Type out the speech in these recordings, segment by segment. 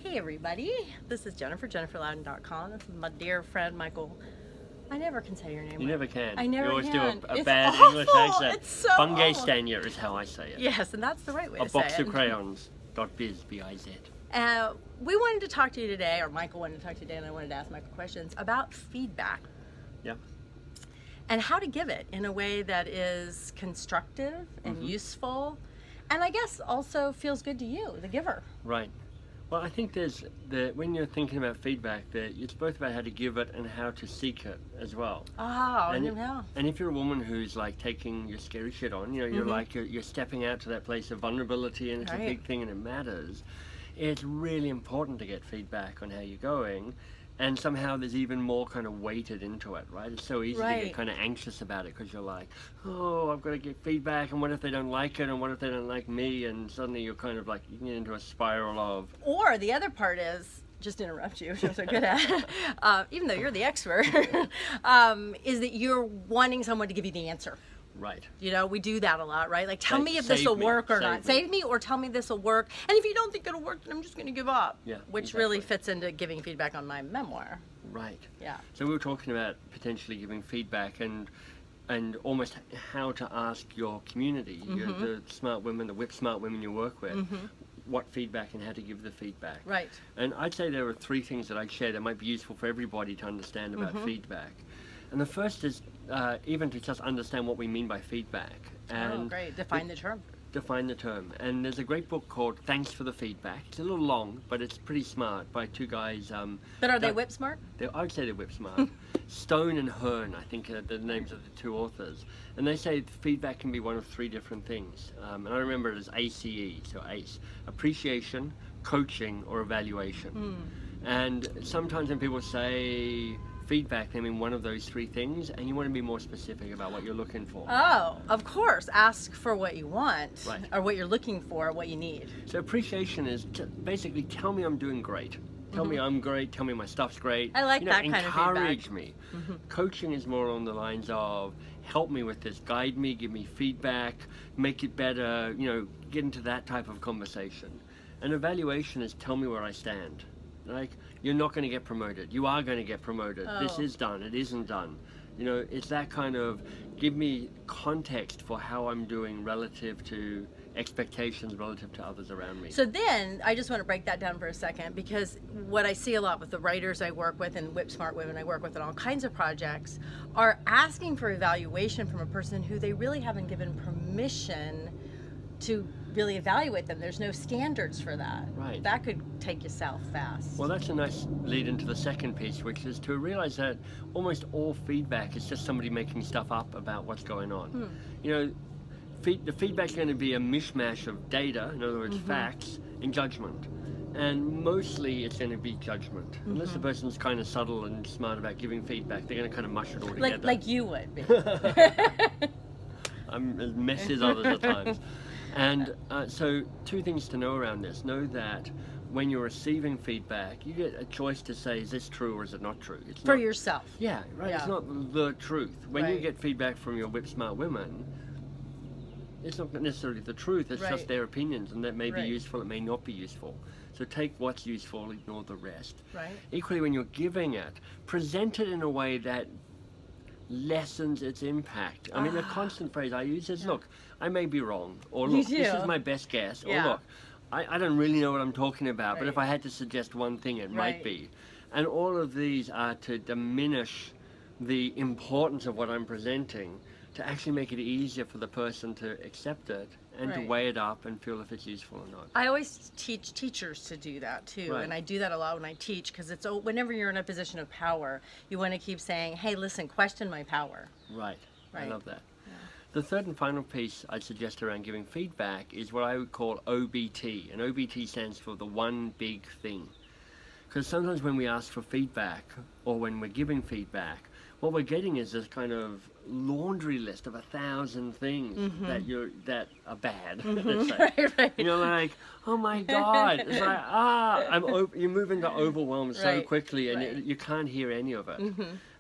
Hey everybody, this is Jennifer, JenniferLouden.com. This is my dear friend Michael. I never can say your name. You never can. I never You always can. do a It's bad awful. English accent. It's so Bungay awful. Stanya is how I say it. Yes, and that's the right way A to say it. box of crayons. .biz, B-I-Z. We wanted to talk to you today, or Michael wanted to talk to you today, and I wanted to ask Michael questions about feedback. Yeah. And how to give it in a way that is constructive and useful, and I guess also feels good to you, the giver. Right. Well, I think when you're thinking about feedback, it's both about how to give it and how to seek it as well. Oh, And if you're a woman who's like taking your scary shit on, you know, you're stepping out to that place of vulnerability, and it's a big thing and it matters. It's really important to get feedback on how you're going. And somehow there's even more kind of weighted into it, right? It's so easy to get kind of anxious about it because you're like, oh, I've got to get feedback, and what if they don't like it, and what if they don't like me? And suddenly you're kind of like, you can get into a spiral of... Or the other part is, just to interrupt you, which I'm so good at, even though you're the expert, is that you're wanting someone to give you the answer. Right. You know, we do that a lot, right? Like, tell me if this will work or not. Save me, or tell me this will work. And if you don't think it'll work, then I'm just going to give up. Yeah, which really fits into giving feedback on my memoir. Right. Yeah. So we were talking about potentially giving feedback and almost how to ask your community, the smart women, the whip smart women you work with, what feedback and how to give the feedback. Right. And I'd say there are 3 things that I'd share that might be useful for everybody to understand about feedback. And the first is even to just understand what we mean by feedback. And great. Define the term. Define the term. And there's a great book called Thanks for the Feedback. It's a little long, but it's pretty smart, by 2 guys. But are they whip smart? I would say they're whip smart. Stone and Hearn, I think, are the names of the 2 authors. And they say feedback can be one of 3 different things. And I remember it as ACE, so ACE. Appreciation, coaching, or evaluation. And sometimes when people say feedback, they mean one of those 3 things, and you want to be more specific about what you're looking for. Oh, of course. Ask for what you want, or what you're looking for, what you need. So appreciation is basically tell me I'm doing great. Tell me I'm great. Tell me my stuff's great. I like that kind of feedback. Encourage me. Coaching is more on the lines of help me with this, guide me, give me feedback, make it better. You know, get into that type of conversation. And evaluation is tell me where I stand. Like, you're not going to get promoted. You are going to get promoted. This is done. It isn't done. You know, it's that kind of give me context for how I'm doing relative to expectations, relative to others around me. So then, I just want to break that down for a second, because what I see a lot with the writers I work with and whip smart women I work with in all kinds of projects are asking for evaluation from a person who they really haven't given permission to really evaluate them. There's no standards for that. Right. That could take you south fast. Well, that's a nice lead into the second piece, which is to realize that almost all feedback is just somebody making stuff up about what's going on. You know, the feedback's going to be a mishmash of data, in other words, facts, and judgment. And mostly it's going to be judgment. Unless the person's kind of subtle and smart about giving feedback, they're going to kind of mush it all together. Like you would be. I'm as messy as others at times. And so 2 things to know around this. Know that when you're receiving feedback, you get a choice to say, is this true or is it not true? It's for not, yourself. Yeah, right. It's not the truth. When you get feedback from your whip smart women, it's not necessarily the truth. It's just their opinions, and that may be useful, it may not be useful. So take what's useful, ignore the rest. Right. Equally, when you're giving it, present it in a way that lessens its impact. I mean, a constant phrase I use is, look, I may be wrong, or look, this is my best guess, or look, I don't really know what I'm talking about, but if I had to suggest one thing, it might be. And all of these are to diminish the importance of what I'm presenting, to actually make it easier for the person to accept it and to weigh it up and feel if it's useful or not. I always teach teachers to do that too, and I do that a lot when I teach, because it's whenever you're in a position of power, you want to keep saying, hey, listen, question my power. Right. I love that. The third and final piece I'd suggest around giving feedback is what I would call OBT, and OBT stands for the one big thing. Because sometimes when we ask for feedback, or when we're giving feedback, what we're getting is this kind of laundry list of 1,000 things that are bad. Let's say. You know, like, oh my God, it's like you move into overwhelm so quickly, and you can't hear any of it.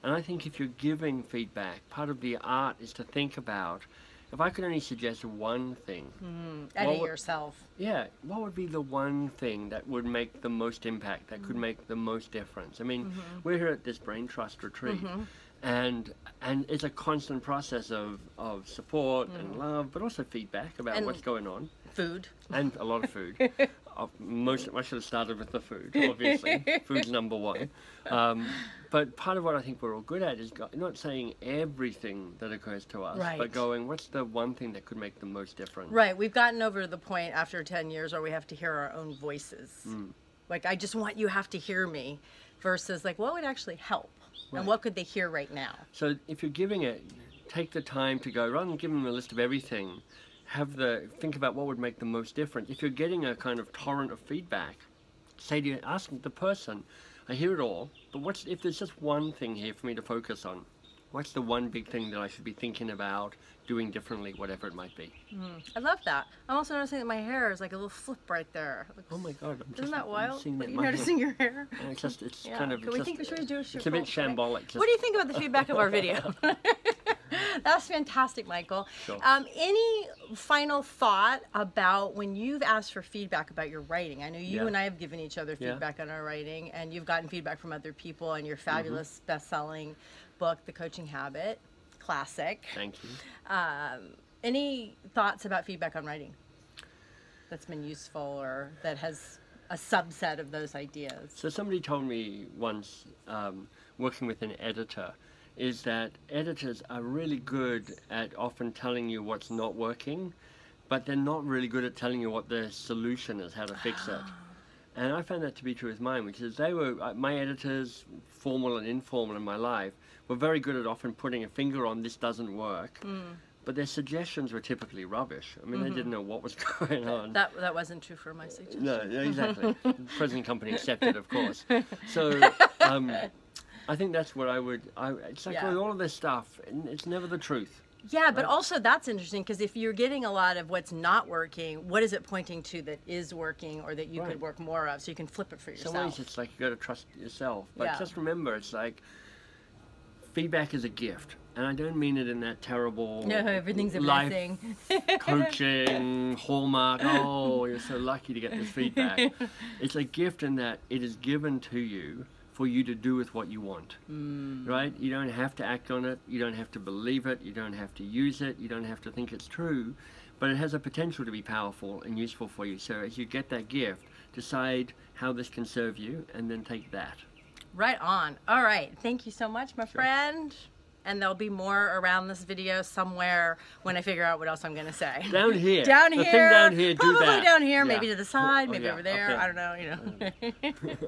And I think if you're giving feedback, part of the art is to think about if I could only suggest one thing, Edit yourself. yeah, what would be the one thing that would make the most impact, that could make the most difference? I mean, we're here at this Brain Trust retreat, and it's a constant process of support and love, but also feedback about And what's going on. Food. And a lot of food. I should have started with the food, obviously. Food's number one. But part of what I think we're all good at is not saying everything that occurs to us, but going, what's the one thing that could make the most difference? Right. We've gotten over to the point after 10 years where we have to hear our own voices. Like, I just want you have to hear me, versus like, what would actually help? And what could they hear right now? So if you're giving it, take the time to go, rather than giving them a list of everything, think about what would make the most difference. If you're getting a kind of torrent of feedback, ask the person, I hear it all, but if there's just one thing here for me to focus on, what's the one big thing that I should be thinking about, doing differently, whatever it might be? I love that. I'm also noticing that my hair is like a little flip right there. Oh my God. Isn't that wild? Are you my noticing your hair? It's kind of, Should we do a it's a bit shambolic. What do you think about the feedback of our video? That's fantastic, Michael. Sure. Any final thought about when you've asked for feedback about your writing? I know you and I have given each other feedback on our writing, and you've gotten feedback from other people on your fabulous best-selling book, The Coaching Habit. Classic. Thank you. Any thoughts about feedback on writing that's been useful or that has a subset of those ideas? So somebody told me once, working with an editor, is that editors are really good at often telling you what's not working, but they're not really good at telling you what the solution is, how to fix it. And I found that to be true with mine, because my editors, formal and informal in my life, were very good at often putting a finger on this doesn't work, but their suggestions were typically rubbish. I mean, they didn't know what was going on. That wasn't true for my suggestion. No, exactly. Present company accepted, of course. So I think that's what it's like with all of this stuff, it's never the truth. Yeah, but also that's interesting, because if you're getting a lot of what's not working, what is it pointing to that is working or that you could work more of, so you can flip it for yourself? Some ways it's like you got to trust yourself, but just remember, it's like feedback is a gift, and I don't mean it in that terrible everything's a life blessing. coaching hallmark. Oh, you're so lucky to get this feedback. It's a gift in that it is given to you for you to do with what you want, right? You don't have to act on it, you don't have to believe it, you don't have to use it, you don't have to think it's true, but it has a potential to be powerful and useful for you. So as you get that gift, decide how this can serve you, and then take that. Right on. All right, thank you so much, my friend. And there'll be more around this video somewhere when I figure out what else I'm going to say. Down here. Down here. The thing down here, do probably that. down here, maybe to the side, maybe over there. Okay. I don't know,